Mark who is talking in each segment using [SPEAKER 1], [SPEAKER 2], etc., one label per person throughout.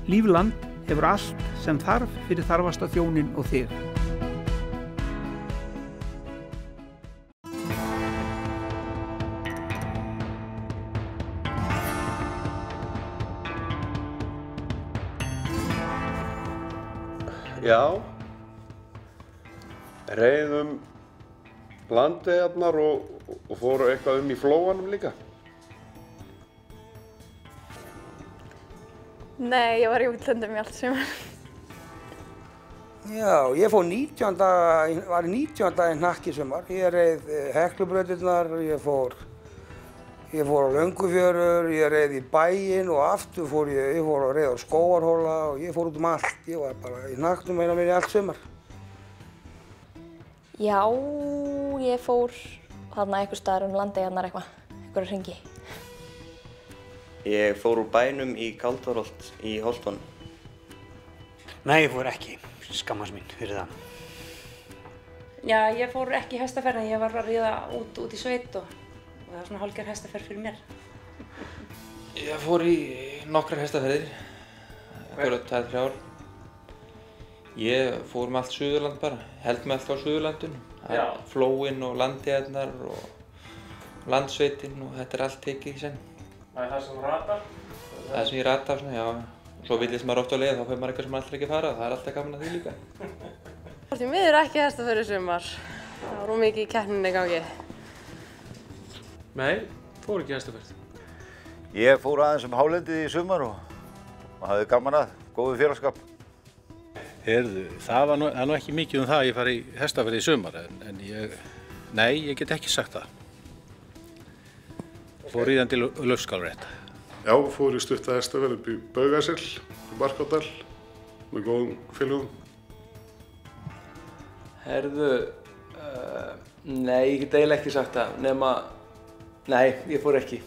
[SPEAKER 1] Lífland hefur allt sem þarf fyrir þarfasta þjónin og þig.
[SPEAKER 2] Já, reiðum landeyjarnar og fóru eitthvað í flóanum líka.
[SPEAKER 3] Nei, ég var í útlöndum í allt sumar.
[SPEAKER 4] Já, ég fór 19. daginn hnakk í sumar. Ég reið Heklubrautirnar, ég fór á Löngufjörur, ég reið í bæinn og aftur fór ég að reið á Skógarhóla og ég fór út allt. Ég var bara í hnakknum meira minni allt sumar.
[SPEAKER 3] Já, ég fór þarna einhvers staðar landeyjarnar einhverja hringi.
[SPEAKER 5] Ég fór úr bænum í Kaldárholt í Holtunum.
[SPEAKER 6] Nei, ég fór ekki. Skammast mín fyrir það.
[SPEAKER 7] Já, ég fór ekki í hestaferð en ég var að ríða út í sveit og það var svona hálfgerð hestaferð fyrir mér.
[SPEAKER 8] Ég fór í nokkrar hestaferðir, einhverjar 2-3 ár. Ég fór með allt Suðurland bara, held með allt á Suðurlandinu. Flóinn og landeyjarnar og landsveitin og þetta allt tekið í senn.
[SPEAKER 9] Það er það sem þú ratar?
[SPEAKER 8] Það sem ég rata, svona, já. Svo villist maður oft á leið, þá fer maður eitthvað sem maður ætlar ekki að fara. Það er alltaf gaman að því líka.
[SPEAKER 10] Því miður ekki hestaferð í sumar. Það var mikið í keppninni í gangi.
[SPEAKER 9] Nei, fór ekki hestaferð.
[SPEAKER 11] Ég fór aðeins hálendið í sumar og hafði gaman að, góðu félagsskap.
[SPEAKER 12] Heyrðu, það er nú ekki mikið það að ég fari í hestaferð í sumar, en nei, ég get ekki sagt það. Fór í þann til Laufskálarétt.
[SPEAKER 2] Já, fór í stutta hestaferð upp í Baugasel, í Barkádal, með góðum félögum.
[SPEAKER 13] Heyrðu, nei, ég get eiginlega ekki sagt það, nema, nei, ég fór ekki.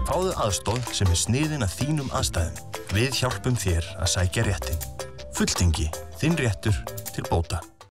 [SPEAKER 14] Fáðu aðstoð sem sniðin að þínum aðstæðum. Við hjálpum þér að sækja réttinn. Fulltingi, þinn réttur til bóta.